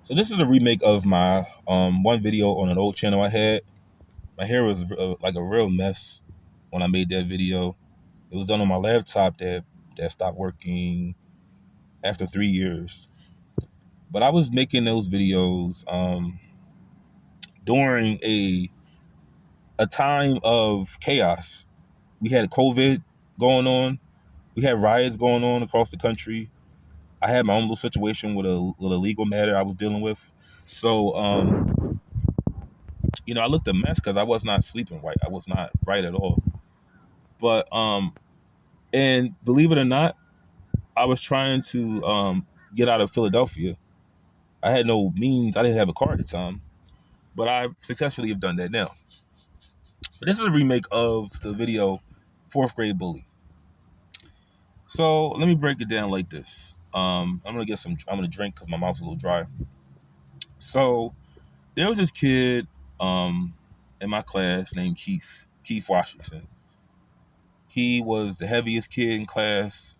So this is a remake of my one video on an old channel I had. My hair was like a real mess when I made that video. It was done on my laptop that stopped working after 3 years. But I was making those videos during a time of chaos. We had COVID going on. We had riots going on across the country. I had my own little situation with a legal matter I was dealing with. So I looked a mess because I was not sleeping right. I was not right at all. But and believe it or not, I was trying to get out of Philadelphia. I had no means. I didn't have a car at the time, but I successfully have done that now. But this is a remake of the video Fourth Grade Bully. So let me break it down like this. I'm gonna drink because my mouth's a little dry. So there was this kid in my class named Keith Washington. He was the heaviest kid in class,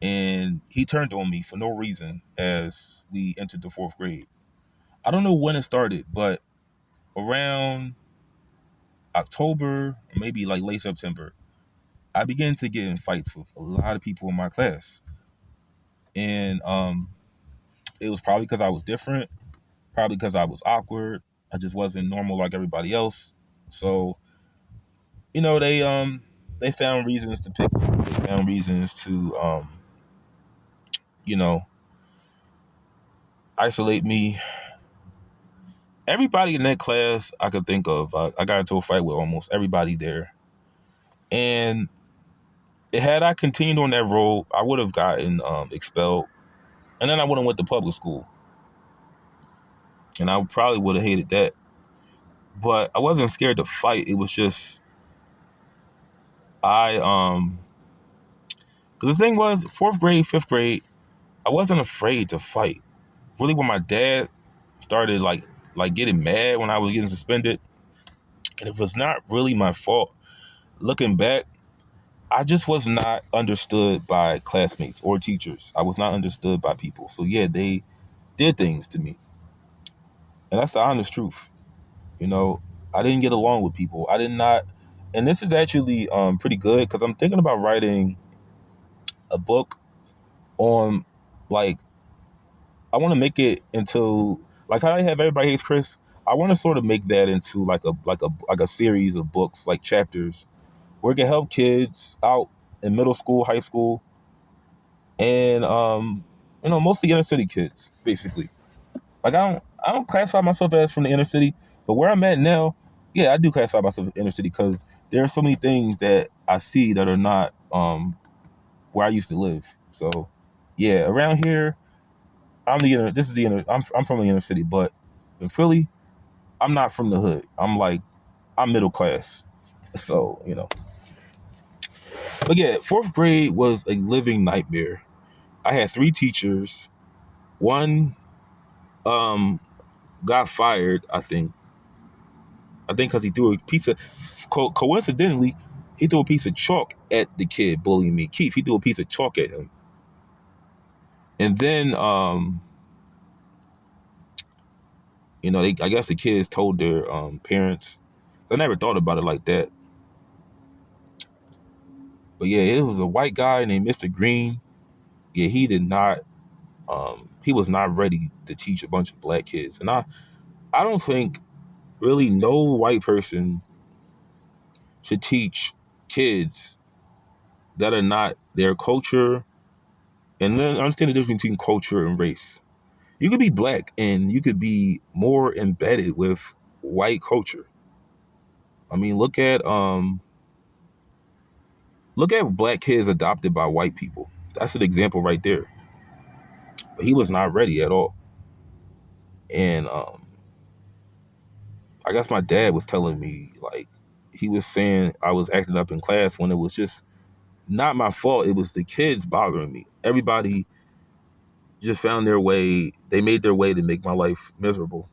and he turned on me for no reason as we entered the fourth grade. I don't know when it started, but around October, or maybe like late September, I began to get in fights with a lot of people in my class. And it was probably because I was different, probably because I was awkward. I just wasn't normal like everybody else. So, they found reasons to pick me. They found reasons to you know, isolate me. Everybody in that class I could think of, I got into a fight with almost everybody there. And had I continued on that road, I would have gotten expelled. And then I would have went to public school. And I probably would have hated that. But I wasn't scared to fight. It was just, because the thing was, fourth grade, fifth grade, I wasn't afraid to fight. Really, when my dad started like getting mad when I was getting suspended, and it was not really my fault. Looking back, I just was not understood by classmates or teachers. I was not understood by people. So yeah, they did things to me. And that's the honest truth. You know, I didn't get along with people. I did not. And this is actually pretty good because I'm thinking about writing a book on, like, I want to make it into, like, how I have Everybody Hates Chris. I want to sort of make that into like a series of books, like chapters, where it can help kids out in middle school, high school, and mostly inner city kids, basically. Like, I don't classify myself as from the inner city, but where I'm at now, yeah, I do classify myself as inner city because there are so many things that I see that are not where I used to live. So yeah, around here, I'm from the inner city, but in Philly, I'm not from the hood. I'm middle class. So, But yeah, fourth grade was a living nightmare. I had three teachers. One got fired, I think. Because he threw a piece of, coincidentally, he threw a piece of chalk at the kid bullying me. Keith, he threw a piece of chalk at him. And then, I guess the kids told their parents. I never thought about it like that. But yeah, it was a white guy named Mr. Green. Yeah, he was not ready to teach a bunch of black kids. And I don't think really no white person should teach kids that are not their culture, and then understand the difference between culture and race. You could be black and you could be more embedded with white culture. I mean, look at black kids adopted by white people. That's an example right there. But he was not ready at all. And I guess my dad was telling me, like, he was saying I was acting up in class when it was just not my fault. It was the kids bothering me. Everybody just found their way. They made their way to make my life miserable.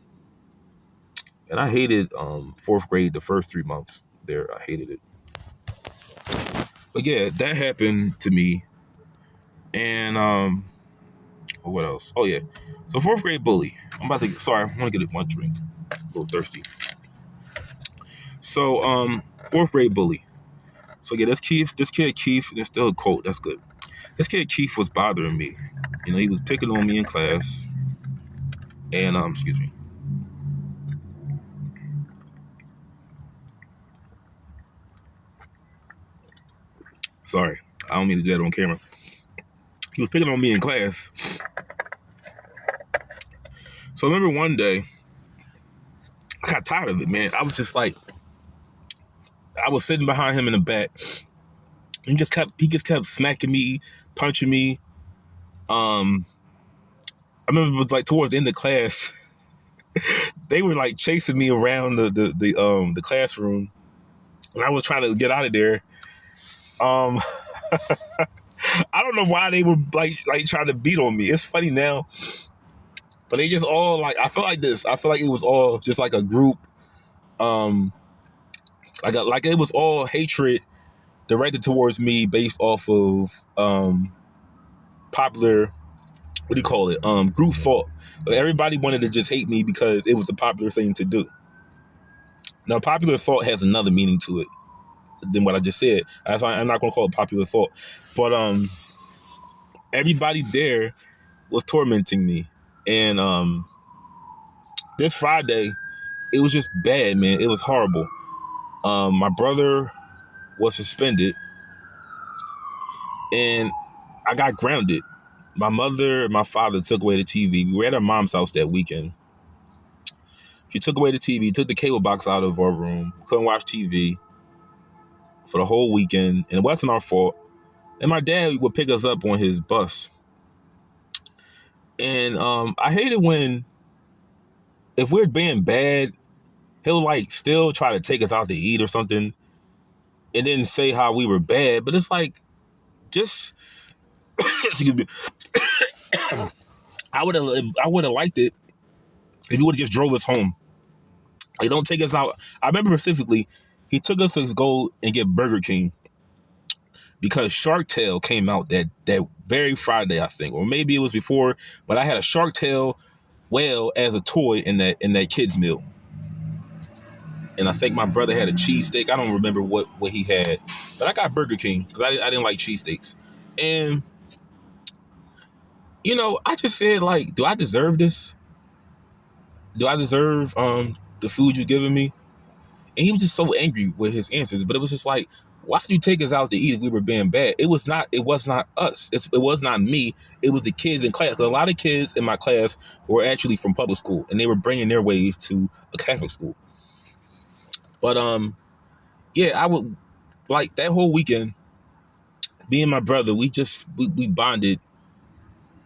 And I hated fourth grade, the first 3 months there. I hated it. But yeah, that happened to me. And Or what else? Oh yeah. So fourth grade bully. I'm about to. Sorry, I want to get one drink. A little thirsty. So fourth grade bully. So yeah, this Keith. This kid Keith. There's still a quote. That's good. This kid Keith was bothering me. You know, he was picking on me in class. And excuse me. Sorry, I don't mean to do that on camera. He was picking on me in class. So I remember one day, I got tired of it, man. I was just like, I was sitting behind him in the back. He just kept smacking me, punching me. I remember it was like towards the end of class, they were like chasing me around the classroom, and I was trying to get out of there. Um, I don't know why they were like trying to beat on me. It's funny now, but they just all like, I feel like this. I feel like it was all just like a group. Like it was all hatred directed towards me based off of popular, what do you call it? Group thought. Like everybody wanted to just hate me because it was the popular thing to do. Now, popular thought has another meaning to it than what I just said. That's why I'm not gonna call it popular thought. But everybody there was tormenting me, and this Friday it was just bad, man. It was horrible. My brother was suspended, and I got grounded. My mother and my father took away the TV. We were at our mom's house that weekend. She took away the TV, took the cable box out of our room. Couldn't watch TV for the whole weekend, and it wasn't our fault. And my dad would pick us up on his bus. And I hate it when, if we're being bad, he'll like still try to take us out to eat or something, and then say how we were bad. But it's like, just excuse me. I would have liked it if he would have just drove us home. They don't take us out. I remember specifically, he took us to go and get Burger King because Shark Tale came out that very Friday, I think, or maybe it was before. But I had a Shark Tale whale as a toy in that kids meal, and I think my brother had a cheesesteak. I don't remember what he had, but I got Burger King because I didn't like cheesesteaks. And I just said, like, do I deserve this? Do I deserve the food you're giving me? And he was just so angry with his answers. But it was just like, why did you take us out to eat if we were being bad? It was not us. It was not me. It was the kids in class. 'Cause a lot of kids in my class were actually from public school, and they were bringing their ways to a Catholic school. But yeah, I would like that whole weekend. Me and my brother, we bonded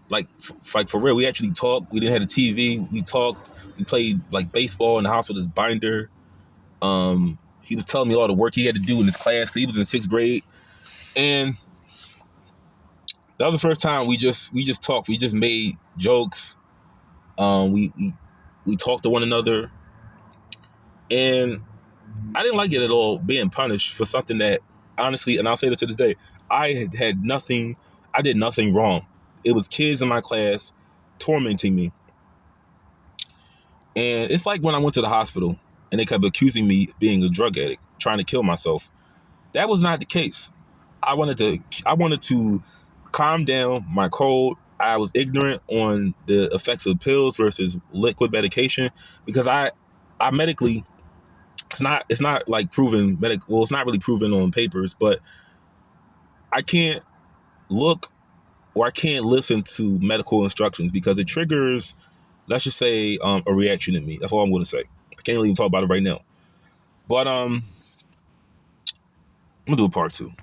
like for real. We actually talked. We didn't have a TV. We talked. We played like baseball in the house with his binder. He was telling me all the work he had to do in his class because he was in sixth grade. And that was the first time we just talked. We just made jokes. We talked to one another, and I didn't like it at all being punished for something that, honestly, and I'll say this to this day, I had nothing. I did nothing wrong. It was kids in my class tormenting me. And it's like when I went to the hospital and they kept accusing me of being a drug addict, trying to kill myself. That was not the case. I wanted to calm down my cold. I was ignorant on the effects of pills versus liquid medication because I medically, it's not like proven medical. Well, it's not really proven on papers, but I can't look or I can't listen to medical instructions because it triggers, let's just say, a reaction in me. That's all I'm going to say. I can't even talk about it right now. But I'm gonna do a part two.